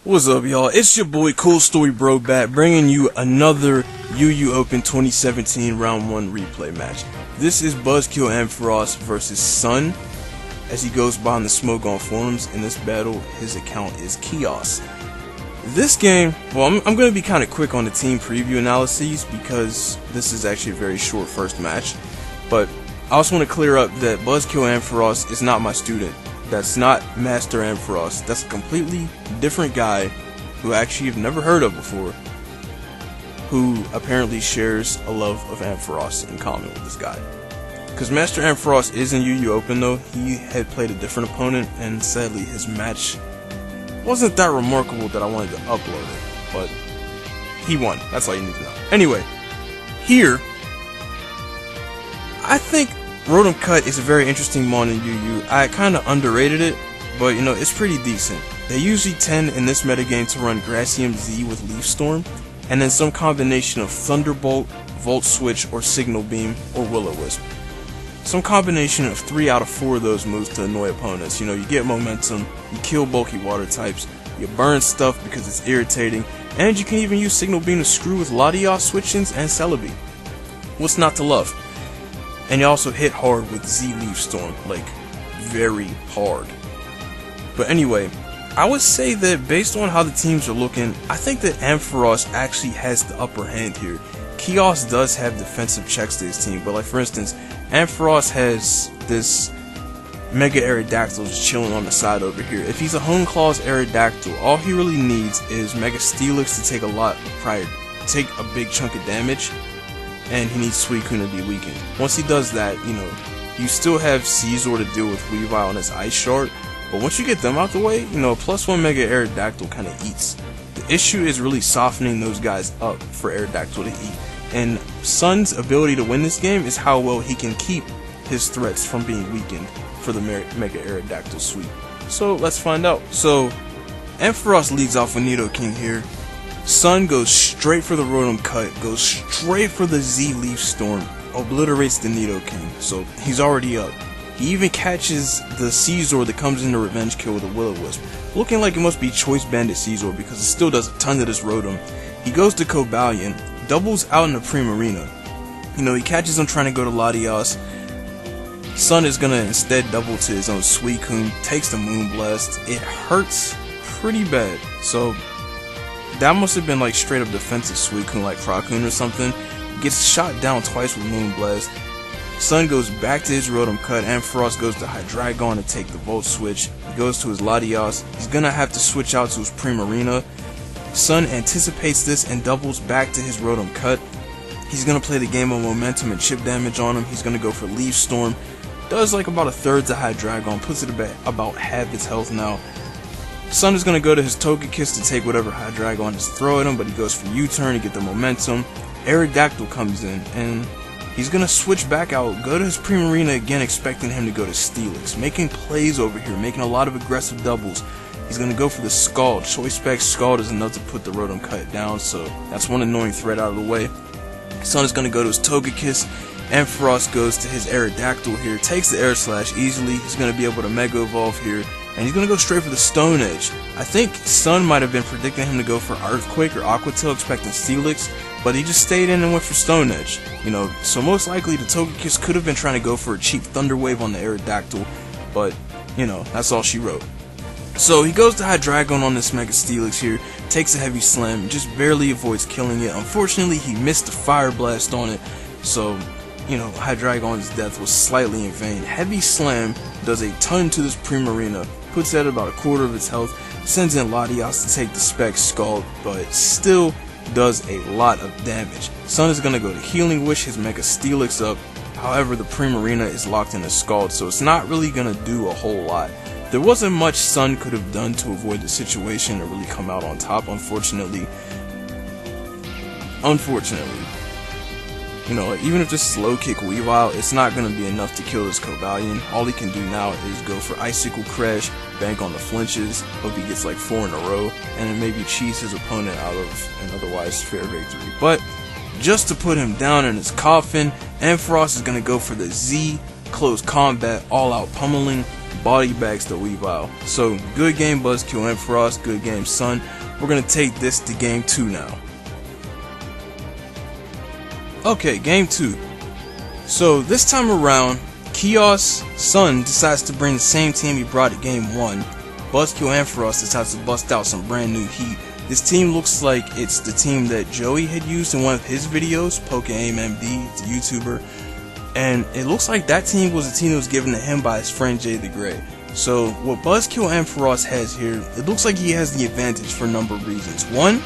What's up, y'all? It's your boy CoolStoryBrobat bringing you another UU Open 2017 Round 1 replay match. This is BuzzKillAmpharos versus Sun, as he goes by on the Smogon forums. In this battle, his account is Chaos. This game, well, I'm going to be kind of quick on the team preview analyses because this is actually a very short first match. But I also want to clear up that BuzzKillAmpharos is not my student. That's not Master Ampharos. That's a completely different guy who actually you've never heard of before, who apparently shares a love of Ampharos in common with this guy. Because Master Ampharos is in UU Open though, he had played a different opponent, and sadly his match wasn't that remarkable that I wanted to upload it, but he won. That's all you need to know. Anyway, here, I think Rotom Cut is a very interesting mon in UU. I kinda underrated it, but you know, it's pretty decent. They usually tend in this metagame to run Gracium Z with Leaf Storm, and then some combination of Thunderbolt, Volt Switch, or Signal Beam, or Will-O-Wisp. Some combination of 3 out of 4 of those moves to annoy opponents. You know, you get momentum, you kill bulky water types, you burn stuff because it's irritating, and you can even use Signal Beam to screw with Latios switch-ins and Celebi. What's not to love? And you also hit hard with Z Leaf Storm, like, very hard. But anyway, I would say that based on how the teams are looking, I think that Ampharos actually has the upper hand here. Chaos does have defensive checks to his team, but like for instance, Ampharos has this Mega Aerodactyl just chilling on the side over here. If he's a Hone Claws Aerodactyl, all he really needs is Mega Steelix to take a big chunk of damage, and he needs Suicune to be weakened. Once he does that, you know, you still have Caesar to deal with Weavile on his Ice Shard, but once you get them out the way, you know, +1 Mega Aerodactyl kind of eats. The issue is really softening those guys up for Aerodactyl to eat, and Sun's ability to win this game is how well he can keep his threats from being weakened for the Mega Aerodactyl sweep. So let's find out. So Ampharos leads off with Nidoking here. Sun goes straight for the Rotom Cut, goes straight for the Z Leaf Storm, obliterates the Nidoking, so he's already up. He even catches the Caesar that comes in the revenge kill with a Will-O-Wisp, looking like it must be Choice Banded Caesar because it still does a ton to this Rotom. He goes to Cobalion, doubles out in the Primarina. You know, he catches him trying to go to Latios. Sun is gonna instead double to his own Suicune, takes the Moonblast. It hurts pretty bad, so that must have been like straight up defensive Suicune, like Frogcoon or something. Gets shot down twice with Moonblast. Sun goes back to his Rotom Cut. Ampharos goes to Hydreigon to take the Volt Switch. He goes to his Latios. He's gonna have to switch out to his Primarina. Sun anticipates this and doubles back to his Rotom Cut. He's gonna play the game of momentum and chip damage on him. He's gonna go for Leaf Storm. Does like about a third to Hydreigon. Puts it about half its health now. Sun is going to go to his Togekiss to take whatever Hydreigon is throw at him, but he goes for U-turn to get the momentum. Aerodactyl comes in, and he's going to switch back out, go to his Primarina again, expecting him to go to Steelix. Making plays over here, making a lot of aggressive doubles. He's going to go for the Scald. Choice Spec Scald is enough to put the Rotom Cut down, so that's one annoying threat out of the way. Sun is going to go to his Togekiss. Ampharos goes to his Aerodactyl here, takes the Air Slash easily. He's going to be able to Mega Evolve here. And he's going to go straight for the Stone Edge. I think Sun might have been predicting him to go for Earthquake or Aqua Tail, expecting Steelix, but he just stayed in and went for Stone Edge. You know, so most likely the Togekiss could have been trying to go for a cheap Thunder Wave on the Aerodactyl, but, you know, that's all she wrote. So he goes to Hydreigon on this Mega Steelix here, takes a Heavy Slam, just barely avoids killing it. Unfortunately, he missed the Fire Blast on it, so, you know, Hydreigon's death was slightly in vain. Heavy Slam does a ton to this Primarina, puts it at about a quarter of its health, sends in Latios to take the Spec Scald, but still does a lot of damage. Sun is going to go to Healing Wish his Mega Steelix up, however the Primarina is locked in a Scald, so it's not really going to do a whole lot. There wasn't much Sun could have done to avoid the situation and really come out on top, unfortunately. You know, even if this slow kick Weavile, it's not going to be enough to kill this Cobalion. All he can do now is go for Icicle Crash, bank on the flinches, hope he gets like 4 in a row, and then maybe cheese his opponent out of an otherwise fair victory. But just to put him down in his coffin, Ampharos is going to go for the Z, close combat, all out pummeling, body bags the Weavile. So good game BuzzKillAmpharos, good game Sun. we're gonna take this to game 2 now. Okay, game 2. So this time around, Kios Sun decides to bring the same team he brought at game 1. BuzzKillAmpharos decides to bust out some brand new heat. This team looks like it's the team that Joey had used in one of his videos, PokeAimMD, the YouTuber. And it looks like that team was a team that was given to him by his friend Jay the Gray. So what BuzzKillAmpharos has here, it looks like he has the advantage for a number of reasons. One,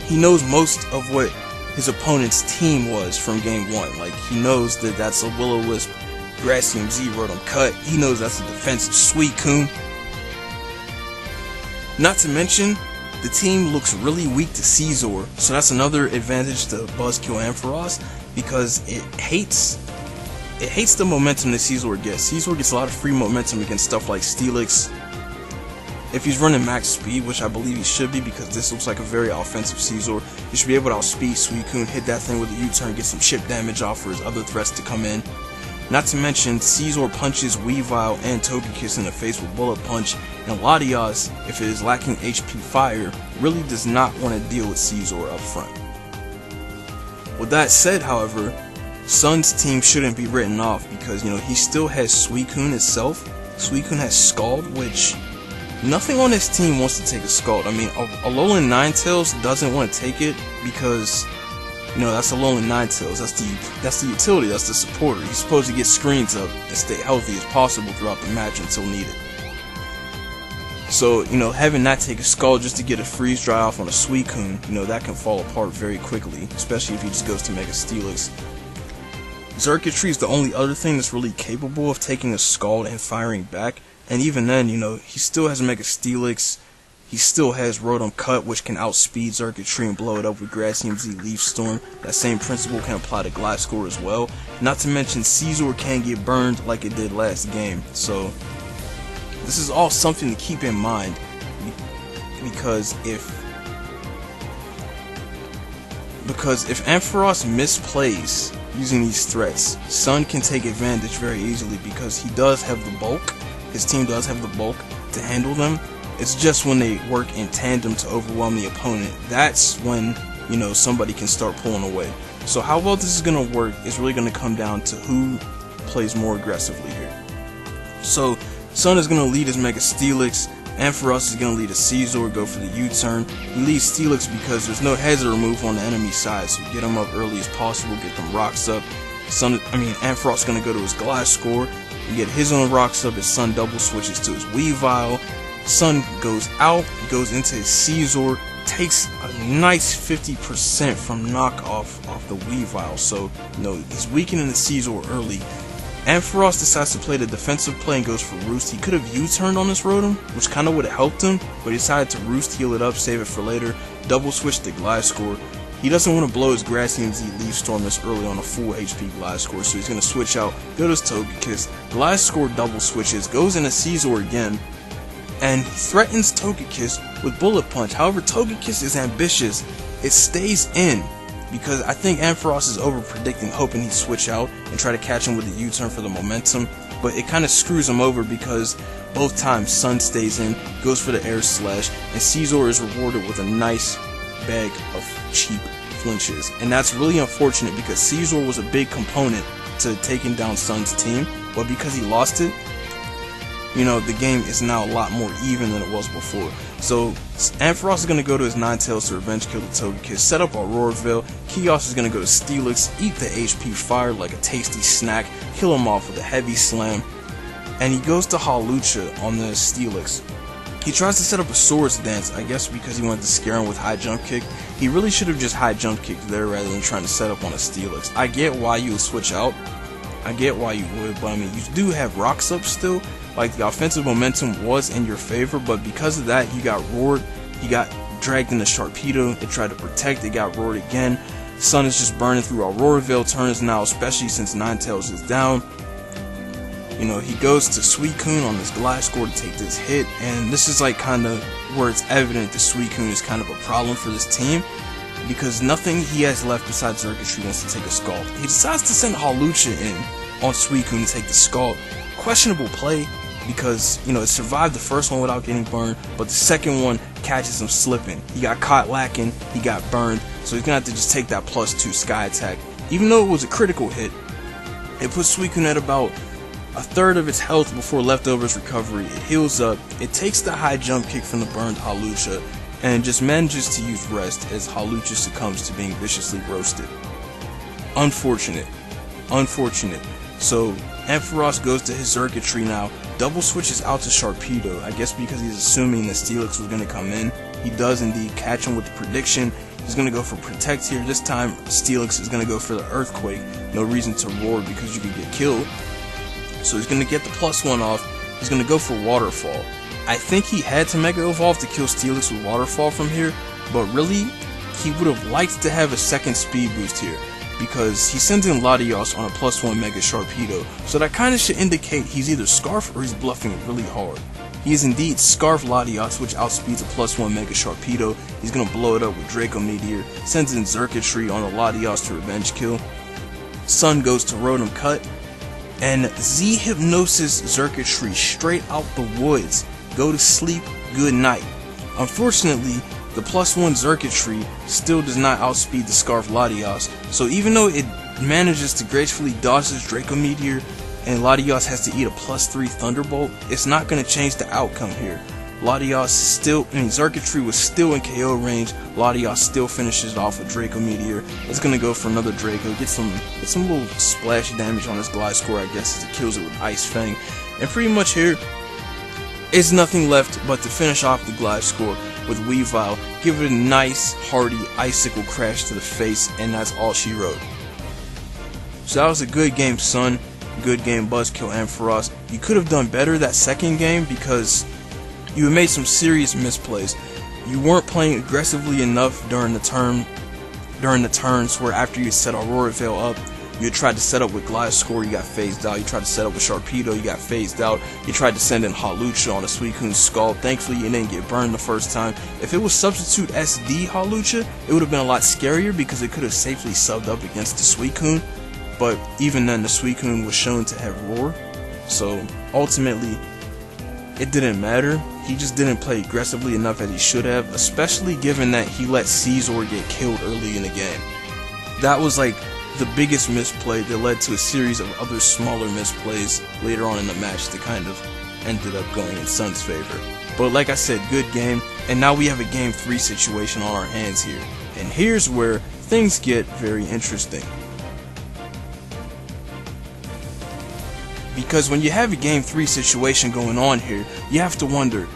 he knows most of what his opponent's team was from game 1. Like, he knows that that's a Will-O-Wisp, Grassium Z, Rotom Cut. He knows that's a defensive Suicune. Not to mention, the team looks really weak to Scizor, so that's another advantage to BuzzKillAmpharos, because it hates the momentum that Scizor gets. Scizor gets a lot of free momentum against stuff like Steelix. If he's running max speed, which I believe he should be, because this looks like a very offensive Scizor, he should be able to outspeed Suicune, hit that thing with a U-turn, get some chip damage off for his other threats to come in. Not to mention, Scizor punches Weavile and Togekiss in the face with Bullet Punch, and Latias, if it is lacking HP Fire, really does not want to deal with Scizor up front. With that said, however, Sun's team shouldn't be written off, because, you know, he still has Suicune itself. Suicune has Scald, which nothing on his team wants to take a Scald. I mean, Alolan Ninetales doesn't want to take it because, you know, that's Alolan Ninetales. That's the utility. That's the supporter. He's supposed to get screens up and stay healthy as possible throughout the match until needed. So, you know, having that take a Scald just to get a freeze dry off on a Suicune, you know, that can fall apart very quickly, especially if he just goes to Mega Steelix. Xurkitree is the only other thing that's really capable of taking a Scald and firing back, and even then, you know, he still has Mega Steelix. He still has Rotom Cut, which can outspeed Xurkitree and blow it up with Grassium Z Leaf Storm. That same principle can apply to Gliscor as well. Not to mention, Scizor can get burned like it did last game. So, this is all something to keep in mind. Because if Ampharos misplays using these threats, Sun can take advantage very easily, because he does have the bulk. His team does have the bulk to handle them. It's just when they work in tandem to overwhelm the opponent, that's when, you know, somebody can start pulling away. So how well this is going to work is really going to come down to who plays more aggressively here. So Sun is going to lead his Mega Steelix, Ampharos is going to lead a Scizor, go for the U-turn. He leads Steelix because there's no heads to remove on the enemy side, so get him up early as possible, get them rocks up. Ampharos is going to go to his Gliscor and get his own rocks up as Sun double switches to his Weavile. Sun goes out, goes into his Scizor, takes a nice 50% from knockoff off the Weavile, so, you know, he's weakening the Scizor early. Ampharos decides to play the defensive play and goes for Roost. He could have U-turned on this Rotom, which kind of would have helped him, but he decided to Roost, heal it up, save it for later, double switch to Gliscor. He doesn't want to blow his Grassium Z Leaf Storm this early on a full HP Gliscor, so he's going to switch out, go to his Togekiss. Gliscor double switches, goes into Scizor again, and threatens Togekiss with Bullet Punch. However, Togekiss is ambitious. It stays in, because I think Ampharos is over-predicting, hoping he'd switch out and try to catch him with a U-turn for the momentum, but it kind of screws him over, because both times Sun stays in, goes for the Air Slash, and Scizor is rewarded with a nice bag of cheap flinches. And that's really unfortunate, because Scizor was a big component to taking down Sun's team, but because he lost it, you know, the game is now a lot more even than it was before. So Ampharos is going to go to his Ninetales to revenge kill the Togekiss, set up Auroraville. Kios is going to go to Steelix, eat the HP Fire like a tasty snack, kill him off with a heavy slam, and he goes to Hawlucha on the Steelix. He tries to set up a Swords Dance, I guess because he wanted to scare him with High Jump Kick. He really should have just High Jump Kicked there rather than trying to set up on a Steelix. I get why you would switch out, I get why you would, but I mean, you do have rocks up still. Like, the offensive momentum was in your favor, but because of that, you got roared. He got dragged into Sharpedo. It tried to protect. It got roared again. Sun is just burning through Auroraville turns now, especially since Ninetales is down. You know, he goes to Suicune on this Gliscor to take this hit, and this is like kind of where it's evident that Suicune is kind of a problem for this team, because nothing he has left besides Xurkitree wants to take a Scald. He decides to send Hawlucha in on Suicune to take the Scald. Questionable play, because, you know, it survived the first one without getting burned, but the second one catches him slipping. He got caught lacking, he got burned, so he's gonna have to just take that +2 sky attack. Even though it was a critical hit, it puts Suicune at about a third of its health before Leftover's recovery. It heals up, it takes the high jump kick from the burned Hawlucha, and just manages to use rest as Hawlucha succumbs to being viciously roasted. Unfortunate. So Ampharos goes to his circuitry now, double switches out to Sharpedo, I guess because he's assuming that Steelix was going to come in. He does indeed catch him with the prediction. He's going to go for Protect here. This time Steelix is going to go for the Earthquake. No reason to roar because you could get killed. So he's going to get the +1 off. He's going to go for Waterfall. I think he had to Mega Evolve to kill Steelix with Waterfall from here, but really, he would have liked to have a second speed boost here, because he sends in Latios on a +1 Mega Sharpedo, so that kind of should indicate he's either Scarf or he's bluffing really hard. He is indeed Scarf Latios, which outspeeds a +1 Mega Sharpedo. He's going to blow it up with Draco Meteor, sends in Circuitry on a Latios to revenge kill. Sun goes to Rotom Cut, and Z Hypnosis Circuitry straight out the woods. Go to sleep, good night. Unfortunately, the +1 Circuitry still does not outspeed the Scarf Latios, so even though it manages to gracefully dodge this Draco Meteor and Latios has to eat a +3 Thunderbolt, it's not going to change the outcome here. Circuitry was still in KO range. Latios still finishes it off with Draco Meteor. It's going to go for another Draco, get some little splash damage on his Gliscor, I guess, as it kills it with Ice Fang. And pretty much here, it's nothing left but to finish off the Gliscor with Weavile, give it a nice, hearty Icicle Crash to the face, and that's all she wrote. So that was a good game, Sun. Good game, BuzzKillAmpharos. You could have done better that second game because you made some serious misplays. You weren't playing aggressively enough during the turns where after you set Aurora Veil up, you tried to set up with Gliscor, you got phased out. You tried to set up with Sharpedo, you got phased out. You tried to send in Hawlucha on a Suicune Skull. Thankfully, you didn't get burned the first time. If it was Substitute SD Hawlucha, it would have been a lot scarier because it could have safely subbed up against the Suicune. But even then, the Suicune was shown to have Roar. So, ultimately, it didn't matter. He just didn't play aggressively enough as he should have, especially given that he let Caesar get killed early in the game. That was like the biggest misplay that led to a series of other smaller misplays later on in the match that kind of ended up going in Sun's favor. But like I said, good game, and now we have a Game 3 situation on our hands here. And here's where things get very interesting. Because when you have a Game 3 situation going on here, you have to wonder,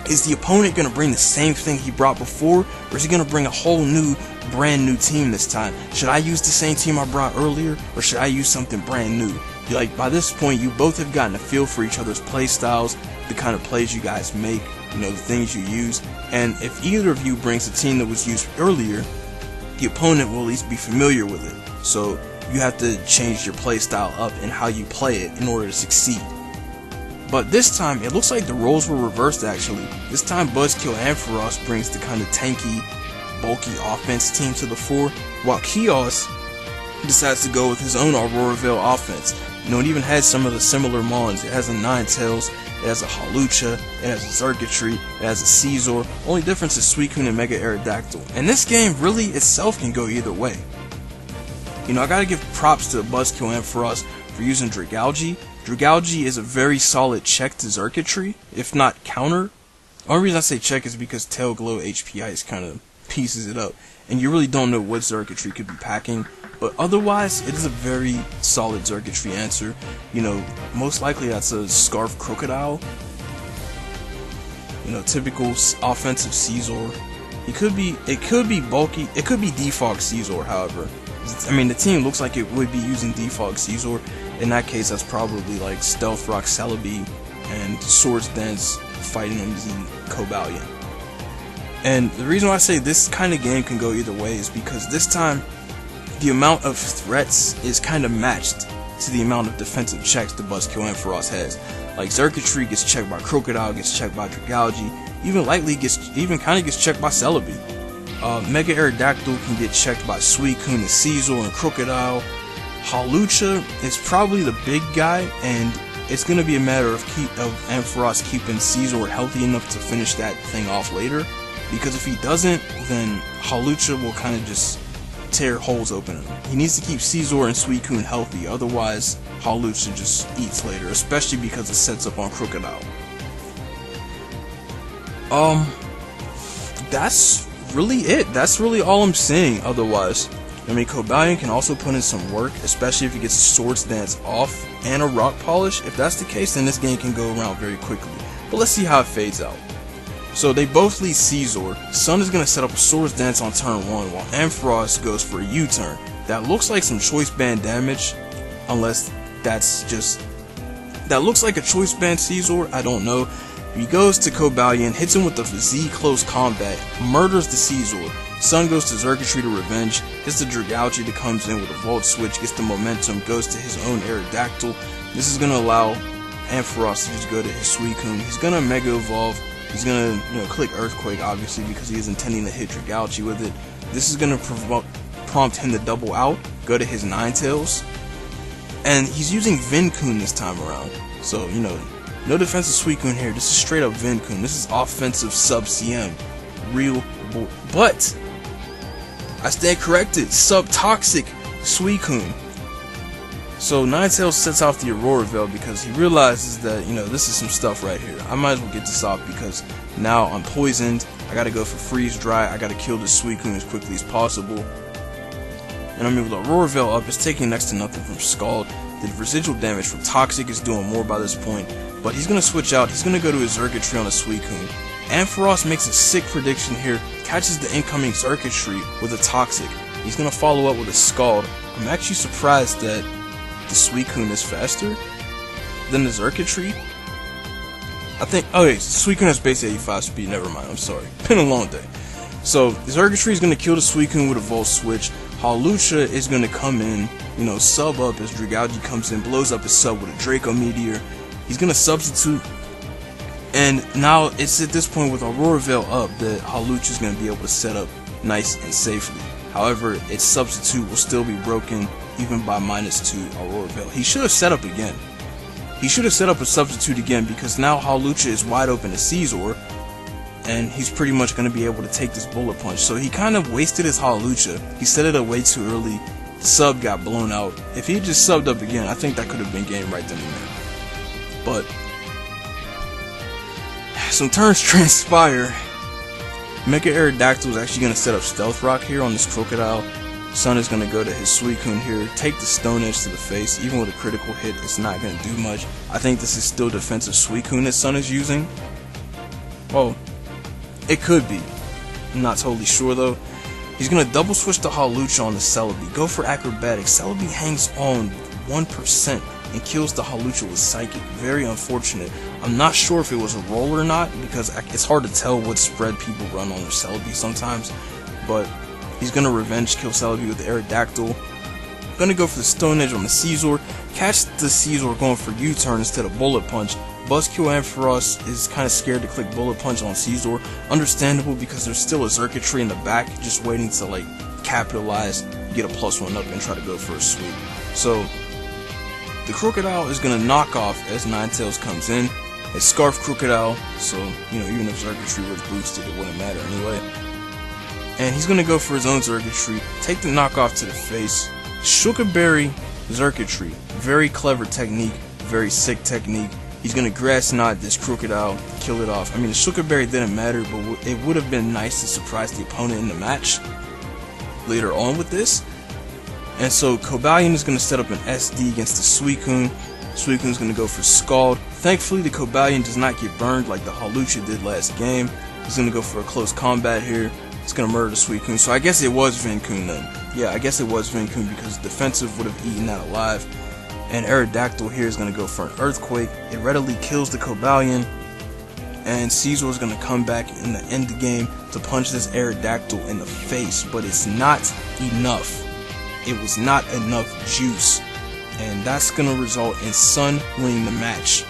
is the opponent going to bring the same thing he brought before, or is he going to bring a whole new, brand new team this time? Should I use the same team I brought earlier, or should I use something brand new? Like, by this point, you both have gotten a feel for each other's play styles, the kind of plays you guys make, you know, the things you use, and if either of you brings a team that was used earlier, the opponent will at least be familiar with it. So you have to change your play style up and how you play it in order to succeed. But this time, it looks like the roles were reversed actually. This time BuzzKillAmpharos brings the kind of tanky, bulky offense team to the fore, while Kios decides to go with his own Aurora Veil offense. You know, it even has some of the similar mons. It has a Ninetales, it has a Hawlucha, it has a Circuitry, it has a Caesar. Only difference is Suicune and Mega Aerodactyl. And this game really itself can go either way. You know, I gotta give props to BuzzKillAmpharos for using Dragalge. Dragalge is a very solid check to Circuitry, if not counter. The only reason I say check is because Tail Glow HP Ice kind of pieces it up, and you really don't know what Circuitry could be packing. But otherwise, it is a very solid Circuitry answer. You know, most likely that's a Scarf Crocodile. You know, typical offensive Caesar. It could be bulky. It could be Defog Caesar, however. I mean, the team looks like it would be using Defog Caesar. In that case, that's probably like Stealth Rock Celebi and Swords Dance fighting him using Cobalion. And the reason why I say this kind of game can go either way is because this time, the amount of threats is kind of matched to the amount of defensive checks the BuzzKillAmpharos has. Like Circuitry gets checked by Crocodile, gets checked by Dragalge, even Lightly kind of gets checked by Celebi. Mega Aerodactyl can get checked by Suicune and Caesar and Crocodile. Hawlucha is probably the big guy, and it's going to be a matter of Ampharos keeping Caesar healthy enough to finish that thing off later, because if he doesn't, then Hawlucha will kind of just tear holes open in him. He needs to keep Caesar and Suicune healthy, otherwise Hawlucha just eats later, especially because it sets up on Crocodile. That's really it. That's really all I'm saying otherwise. I mean, Cobalion can also put in some work, especially if he gets a Swords Dance off and a Rock Polish. If that's the case, then this game can go around very quickly. But let's see how it fades out. So they both lead Caesar. Sun is going to set up a Swords Dance on turn 1, while Ampharos goes for a U-turn. That looks like some Choice Band damage, unless that's just... that looks like a Choice Band Caesar, I don't know. He goes to Cobalion, hits him with the Z close combat, murders the Caesar. Sun goes to Xurkitree to revenge, hits the Dragalge that comes in with a Volt Switch, gets the momentum, goes to his own Aerodactyl. This is going to allow Ampharos to just go to his Suicune. He's going to Mega Evolve. He's going to, click Earthquake, obviously, because he is intending to hit Dragalge with it. This is going to prompt him to double out, go to his Ninetales. And he's using Vincoon this time around. So, no defensive Suicune here. This is straight up Vincoon. This is offensive sub-CM. Real bull. But I stand corrected. Sub-toxic Suicune. So Ninetales sets off the Aurora Veil because he realizes that, this is some stuff right here. I might as well get this off because now I'm poisoned. I gotta go for Freeze Dry. I gotta kill this Suicune as quickly as possible. And I mean, with Aurora Veil up, it's taking next to nothing from Scald. The residual damage from Toxic is doing more by this point. But he's going to switch out. He's going to go to his Xurkitree on a Suicune. Ampharos makes a sick prediction here. Catches the incoming Xurkitree with a Toxic. He's going to follow up with a Scald. I'm actually surprised that the Suicune is faster than the Xurkitree. I think... oh, wait. Suicune has base 85 speed. Never mind. I'm sorry. Been a long day. So, the Xurkitree is going to kill the Suicune with a Volt Switch. Hawlucha is going to come in, sub up as Dragalge comes in, blows up his sub with a Draco Meteor. He's going to substitute, and now it's at this point with Aurora Veil up that Hawlucha is going to be able to set up nice and safely. However, its substitute will still be broken even by -2 Aurora Veil. He should have set up again. He should have set up a substitute again because now Hawlucha is wide open to Caesar, and he's pretty much going to be able to take this Bullet Punch. So he kind of wasted his Hawlucha. He set it up way too early. The sub got blown out. If he just subbed up again, I think that could have been game right then and there. But some turns transpire. Mega Aerodactyl is actually going to set up Stealth Rock here on this Crocodile. Sun is going to go to his Suicune here, take the Stone Edge to the face. Even with a critical hit, it's not going to do much. I think this is still defensive Suicune that Sun is using. Well, it could be. I'm not totally sure though. He's going to double switch to Hawlucha on the Celebi. Go for Acrobatics. Celebi hangs on 1% and kills the Hawlucha with Psychic. Very unfortunate. I'm not sure if it was a roll or not because it's hard to tell what spread people run on their Celebi sometimes. But he's going to revenge kill Celebi with the Aerodactyl. Going to go for the Stone Edge on the Caesar. Catch the Caesar going for U-turn instead of Bullet Punch. BuzzKillAmpharos is kind of scared to click Bullet Punch on Caesar. Understandable because there's still a Xurkitree in the back just waiting to capitalize, get a +1 up and try to go for a sweep. So the Crocodile is going to knock off as Ninetales comes in. It's Scarf Crocodile, so even if Xurkitree was boosted it wouldn't matter anyway. And he's going to go for his own Xurkitree, take the knockoff to the face. Sugarberry Xurkitree, very clever technique, very sick technique. He's going to Grass Knot this Crocodile, kill it off. I mean, the Sugarberry didn't matter, but it would have been nice to surprise the opponent in the match later on with this. And so Cobalion is going to set up an SD against the Suicune. Suicune is going to go for Scald. Thankfully, the Cobalion does not get burned like the Hawlucha did last game. He's going to go for a close combat here. It's going to murder the Suicune. So I guess it was Vincoon then. Yeah, I guess it was Vincoon because defensive would have eaten that alive. And Aerodactyl here is going to go for an Earthquake. It readily kills the Cobalion. And Caesar is going to come back in the end of the game to punch this Aerodactyl in the face. But it's not enough. It was not enough juice. And that's going to result in Sun winning the match.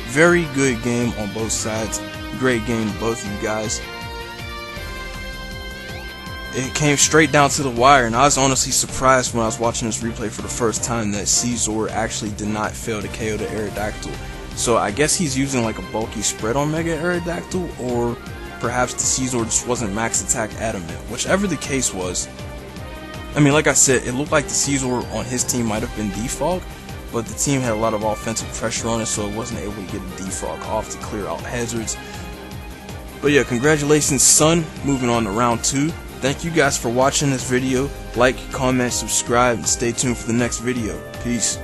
Very good game on both sides. Great game to both of you guys. it came straight down to the wire, and I was honestly surprised when I was watching this replay for the first time that Caesar actually did not fail to KO the Aerodactyl. So I guess he's using like a bulky spread on Mega Aerodactyl, or perhaps the Caesar just wasn't max attack adamant. Whichever the case was, I mean, like I said, it looked like the Caesar on his team might have been defog, but the team had a lot of offensive pressure on it, so it wasn't able to get a defog off to clear out hazards. But yeah, congratulations, son. Moving on to round 2. Thank you guys for watching this video. Like, comment, subscribe, and stay tuned for the next video. Peace.